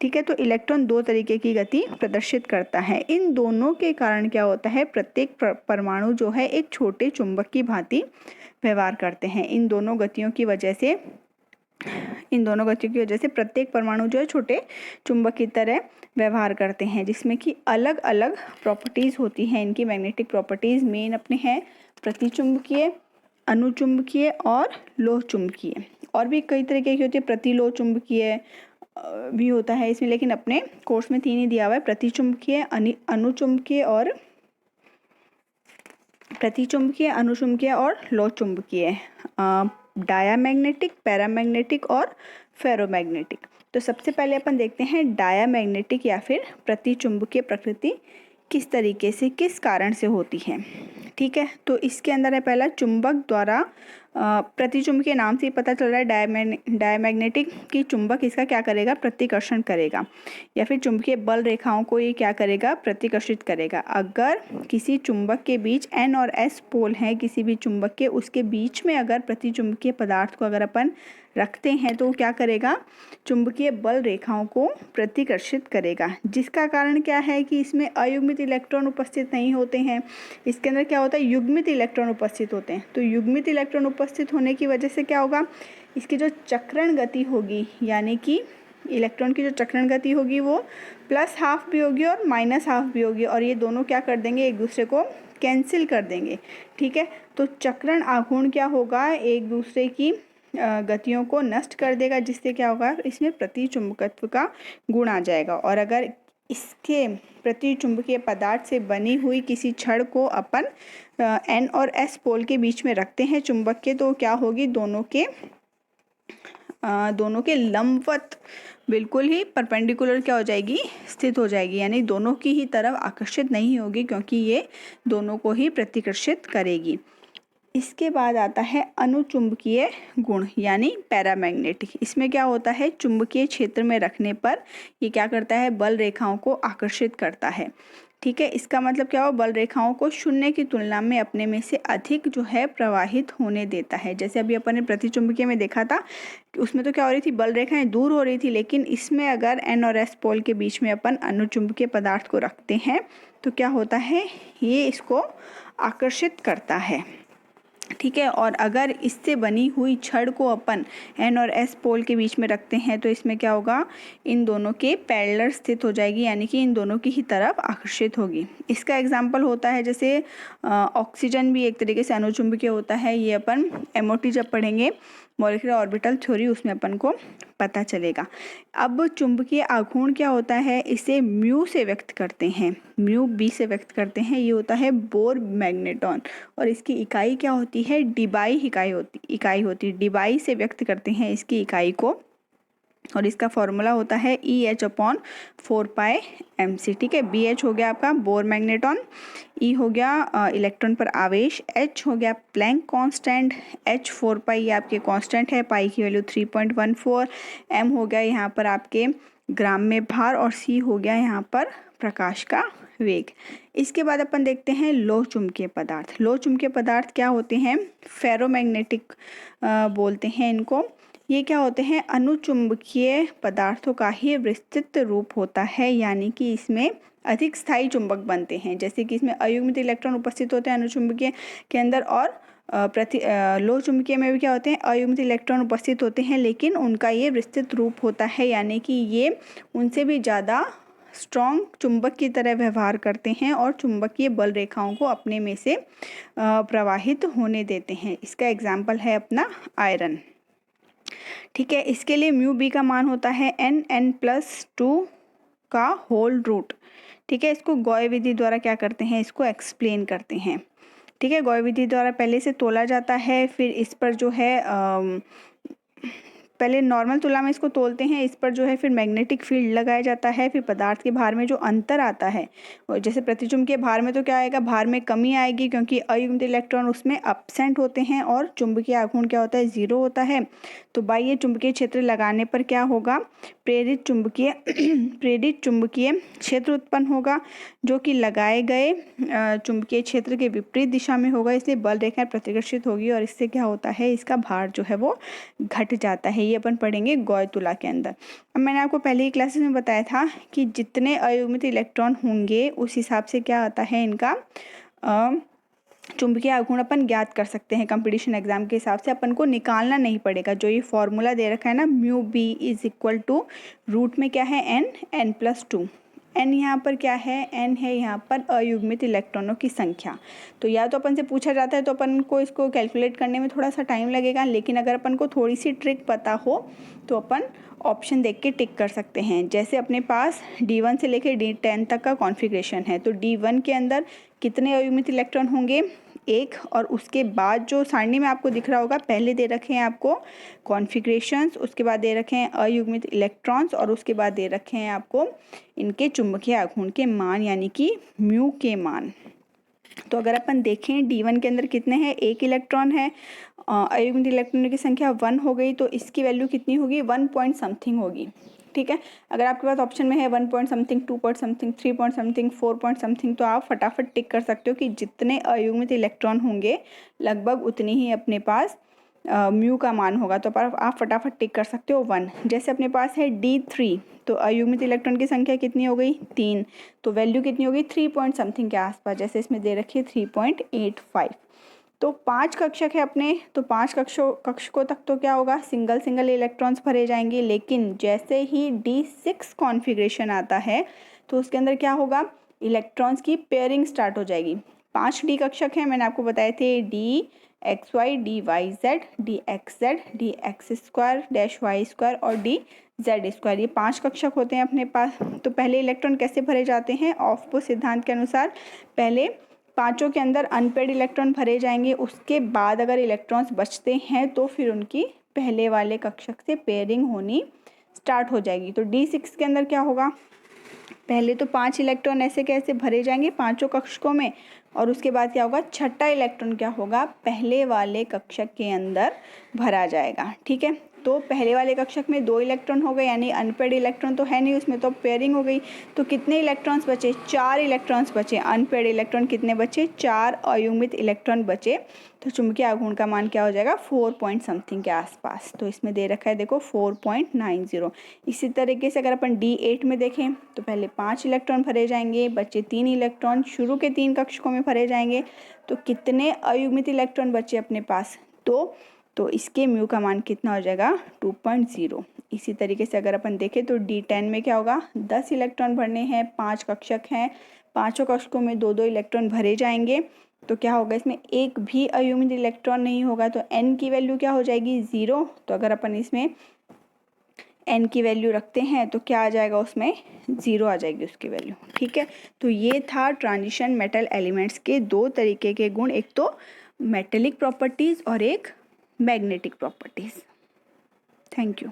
ठीक है। तो इलेक्ट्रॉन दो तरीके की गति प्रदर्शित करता है। इन दोनों के कारण क्या होता है, प्रत्येक परमाणु जो है एक छोटे चुंबक की भांति व्यवहार करते हैं। इन दोनों गतियों की वजह से प्रत्येक परमाणु जो है छोटे चुंबक की तरह व्यवहार करते हैं, जिसमें कि अलग अलग प्रॉपर्टीज होती हैं। इनकी मैग्नेटिक प्रॉपर्टीज मेन अपने हैं प्रतिचुंबकीय, अनुचुंबकीय और लोह चुंबकीय। और भी कई तरीके की होती है, प्रतिलोह चुंबकीय भी होता है इसमें, लेकिन अपने कोर्स में 3 ही दिया हुआ है, प्रतिचुंबकीय, अनुचुंबकीय और लोह चुंबकीय, डायामैग्नेटिक, पैरामैग्नेटिक और फेरोमैग्नेटिक। तो सबसे पहले अपन देखते हैं डायामैग्नेटिक या फिर प्रतिचुंबकीय प्रकृति किस तरीके से, किस कारण से होती है। ठीक है, तो इसके अंदर है पहला, चुंबक द्वारा, प्रतिचुंबकीय नाम से ही पता चल रहा है डायमैग्नेटिक कि चुंबक इसका क्या करेगा, प्रतिकर्षण करेगा, या फिर चुंबकीय बल रेखाओं को ये क्या करेगा, प्रतिकर्षित करेगा। अगर किसी चुंबक के बीच N और S पोल हैं किसी भी चुंबक के, उसके बीच में अगर प्रतिचुंबकीय पदार्थ को अगर अपन रखते हैं तो क्या करेगा, चुंबकीय बल रेखाओं को प्रतिकर्षित करेगा, जिसका कारण क्या है कि इसमें अयुग्मित इलेक्ट्रॉन उपस्थित नहीं होते हैं। इसके अंदर क्या होता है, युग्मित इलेक्ट्रॉन उपस्थित होते हैं। तो युग्मित इलेक्ट्रॉन उपस्थित होने की वजह से क्या होगा, इसकी जो चक्रण गति होगी, यानी कि इलेक्ट्रॉन की जो चक्रण गति होगी वो +½ भी होगी और -½ भी होगी, और ये दोनों क्या कर देंगे, एक दूसरे को कैंसिल कर देंगे। ठीक है, तो चक्रण आघूर्ण क्या होगा, एक दूसरे की गतियों को नष्ट कर देगा, जिससे क्या होगा, इसमें प्रतिचुंबकत्व का गुण आ जाएगा। और अगर इसके प्रतिचुंबकीय पदार्थ से बनी हुई किसी छड़ को अपन N और S पोल के बीच में रखते हैं चुंबक के, तो क्या होगी, दोनों के लंबवत बिल्कुल ही परपेंडिकुलर क्या हो जाएगी, स्थित हो जाएगी, यानी दोनों की ही तरफ आकर्षित नहीं होगी, क्योंकि ये दोनों को ही प्रतिकर्षित करेगी। इसके बाद आता है अनुचुंबकीय गुण, यानी पैरामैग्नेटिक। इसमें क्या होता है, चुंबकीय क्षेत्र में रखने पर ये क्या करता है, बल रेखाओं को आकर्षित करता है। ठीक है, इसका मतलब क्या हो, बल रेखाओं को शून्य की तुलना में अपने में से अधिक जो है प्रवाहित होने देता है। जैसे अभी अपन ने प्रतिचुंबकीय में देखा था, उसमें तो क्या हो रही थी, बल रेखाएं दूर हो रही थी, लेकिन इसमें अगर N और S पोल के बीच में अपन अनुचुंबकीय पदार्थ को रखते हैं तो क्या होता है, ये इसको आकर्षित करता है। ठीक है, और अगर इससे बनी हुई छड़ को अपन N और S पोल के बीच में रखते हैं तो इसमें क्या होगा, इन दोनों के पैरेलल स्थित हो जाएगी, यानी कि इन दोनों की ही तरफ आकर्षित होगी। इसका एग्जाम्पल होता है जैसे ऑक्सीजन भी एक तरीके से अनुचुंबकीय होता है। ये अपन MOT जब पढ़ेंगे, मॉलिक्यूलर ऑर्बिटल थ्योरी, उसमें अपन को पता चलेगा। अब चुंबकीय आघूर्ण क्या होता है, इसे म्यू से व्यक्त करते हैं, म्यू B से व्यक्त करते हैं। ये होता है बोर मैग्नेटॉन, और इसकी इकाई क्या होती है, डिबाई इकाई होती है, डिबाई से व्यक्त करते हैं इसकी इकाई को, और इसका फॉर्मूला होता है EH/4πmc। ठीक है, BH हो गया आपका बोर मैग्नेटॉन, E हो गया इलेक्ट्रॉन पर आवेश, H हो गया प्लैंक कांस्टेंट, H/4π ये आपके कांस्टेंट है, पाई की वैल्यू 3.14, M हो गया यहाँ पर आपके ग्राम में भार, और C हो गया यहाँ पर प्रकाश का वेग। इसके बाद अपन देखते हैं लोह चुंबकीय पदार्थ। लोह चुंबकीय पदार्थ क्या होते हैं, फेरोमैग्नेटिक बोलते हैं इनको। ये क्या होते हैं, अनुचुंबकीय पदार्थों का ही विस्तृत रूप होता है, यानी कि इसमें अधिक स्थायी चुंबक बनते हैं। जैसे कि इसमें अयुग्मित इलेक्ट्रॉन उपस्थित होते हैं अनुचुंबकीय के अंदर, और लोह चुंबकीय में भी क्या होते हैं, अयुग्मित इलेक्ट्रॉन उपस्थित होते हैं, लेकिन उनका ये विस्तृत रूप होता है, यानी कि ये उनसे भी ज़्यादा स्ट्रॉन्ग चुंबक की तरह व्यवहार करते हैं और चुंबकीय बल रेखाओं को अपने में से प्रवाहित होने देते हैं। इसका एग्जाम्पल है अपना आयरन। ठीक है, इसके लिए म्यू B का मान होता है N+2 का होल रूट। ठीक है, इसको गॉय विधि द्वारा क्या करते हैं, इसको एक्सप्लेन करते हैं। ठीक है, गॉय विधि द्वारा पहले से तोला जाता है, फिर इस पर जो है पहले नॉर्मल तुला में इसको तोलते हैं, इस पर जो है फिर मैग्नेटिक फील्ड लगाया जाता है, फिर पदार्थ के भार में जो अंतर आता है, जैसे प्रतिचुंबकीय भार में तो क्या आएगा, भार में कमी आएगी, क्योंकि अयुग्मित इलेक्ट्रॉन उसमें अपसेंट होते हैं, और चुंबकीय आघूर्ण क्या होता है, 0 होता है। तो बाह्य चुंबकीय क्षेत्र लगाने पर क्या होगा, प्रेरित चुंबकीय क्षेत्र उत्पन्न होगा, जो कि लगाए गए चुंबकीय क्षेत्र के विपरीत दिशा में होगा, इसलिए बल रेखाएं प्रतिकर्षित होगी, और इससे क्या होता है, इसका भार जो है वो घट जाता है। ये अपन पढ़ेंगे गौड़ तुला के अंदर। अब मैंने आपको पहले ही क्लासेस में बताया था कि जितने अयुग्मित इलेक्ट्रॉन होंगे उस हिसाब से क्या आता है इनका चुंबकीय आघूर्ण अपन ज्ञात कर सकते हैं। कंपटीशन एग्जाम के हिसाब से अपन को निकालना नहीं पड़ेगा। जो ये फॉर्मूला दे रखा है ना, mu B is equal to root में क्या है n+2। n यहाँ पर क्या है, n है यहाँ पर अयुग्मित इलेक्ट्रॉनों की संख्या। तो या तो अपन से पूछा जाता है तो अपन को इसको कैलकुलेट करने में थोड़ा सा टाइम लगेगा, लेकिन अगर अपन को थोड़ी सी ट्रिक पता हो तो अपन ऑप्शन देख के टिक कर सकते हैं। जैसे अपने पास D1 से लेकर D10 तक का कॉन्फ़िगरेशन है, तो D1 के अंदर कितने अयुग्मित इलेक्ट्रॉन होंगे, एक, और उसके बाद जो सारणी में आपको दिख रहा होगा पहले दे रखे हैं आपको कॉन्फ़िगरेशंस, उसके बाद दे रखे हैं अयुग्मित इलेक्ट्रॉन्स, और उसके बाद दे रखे हैं आपको इनके चुंबकीय आघूर्ण के मान यानी कि म्यू के मान। तो अगर अपन देखें D1 के अंदर कितने हैं, एक इलेक्ट्रॉन है, अयुग्मित इलेक्ट्रॉनों की संख्या 1 हो गई, तो इसकी वैल्यू कितनी होगी, 1 पॉइंट समथिंग होगी। ठीक है, अगर आपके पास ऑप्शन में है 1 point something, 2 point something, 3 point something, 4 point something, तो आप फटाफट टिक कर सकते हो कि जितने अयुग्मित इलेक्ट्रॉन होंगे लगभग उतनी ही अपने पास म्यू का मान होगा। तो आप फटाफट टिक कर सकते हो 1। जैसे अपने पास है D3, तो अयुग्मित इलेक्ट्रॉन की संख्या कितनी हो गई, 3, तो वैल्यू कितनी होगी, 3 पॉइंट समथिंग के आसपास, जैसे इसमें दे रखी है 3.85। तो 5 कक्षक है अपने, तो 5 कक्षकों तक तो क्या होगा, सिंगल सिंगल इलेक्ट्रॉन्स भरे जाएंगे, लेकिन जैसे ही D6 कॉन्फ़िगरेशन आता है तो उसके अंदर क्या होगा, इलेक्ट्रॉन्स की पेयरिंग स्टार्ट हो जाएगी। 5 D कक्षक हैं, मैंने आपको बताए थे, DXY, DYZ, DXZ, DX2-Y2 और DZ2, ये 5 कक्षक होते हैं अपने पास। तो पहले इलेक्ट्रॉन कैसे भरे जाते हैं, ऑफ-बोर सिद्धांत के अनुसार पहले पांचों के अंदर अनपेड इलेक्ट्रॉन भरे जाएंगे, उसके बाद अगर इलेक्ट्रॉन्स बचते हैं तो फिर उनकी पहले वाले कक्षक से पेयरिंग होनी स्टार्ट हो जाएगी। तो D6 के अंदर क्या होगा, पहले तो 5 इलेक्ट्रॉन ऐसे कैसे भरे जाएंगे पांचों कक्षकों में, और उसके बाद क्या होगा, छठा इलेक्ट्रॉन क्या होगा, पहले वाले कक्षक के अंदर भरा जाएगा। ठीक है, तो पहले वाले कक्षक में 2 इलेक्ट्रॉन हो गए, यानी अनपेड इलेक्ट्रॉन तो है नहीं उसमें, तो पेयरिंग हो गई। तो कितने इलेक्ट्रॉन्स बचे, 4 इलेक्ट्रॉन्स बचे। अनपेड इलेक्ट्रॉन कितने बचे, 4 अयुग्मित इलेक्ट्रॉन बचे। तो चुंबकीय आघूर्ण का मान क्या हो जाएगा, 4 पॉइंट समथिंग के आसपास। तो इसमें दे रखा है देखो 4.90। इसी तरीके से अगर अपन D8 में देखें तो पहले 5 इलेक्ट्रॉन भरे जाएंगे, बचे 3 इलेक्ट्रॉन, शुरू के 3 कक्षकों में भरे जाएंगे। तो कितने अयुग्मित इलेक्ट्रॉन बचे अपने पास, तो इसके म्यू का मान कितना हो जाएगा, 2.0। इसी तरीके से अगर अपन देखें तो D10 में क्या होगा, 10 इलेक्ट्रॉन भरने हैं, 5 कक्षक हैं, पांचों कक्षकों में 2-2 इलेक्ट्रॉन भरे जाएंगे। तो क्या होगा, इसमें एक भी अयुग्मित इलेक्ट्रॉन नहीं होगा, तो n की वैल्यू क्या हो जाएगी, 0। तो अगर अपन इसमें n की वैल्यू रखते हैं तो क्या आ जाएगा, उसमें 0 आ जाएगी उसकी वैल्यू। ठीक है, तो ये था ट्रांजिशन मेटल एलिमेंट्स के 2 तरीके के गुण, एक तो मेटेलिक प्रॉपर्टीज़ और एक मैग्नेटिक प्रॉपर्टीज़। Thank you.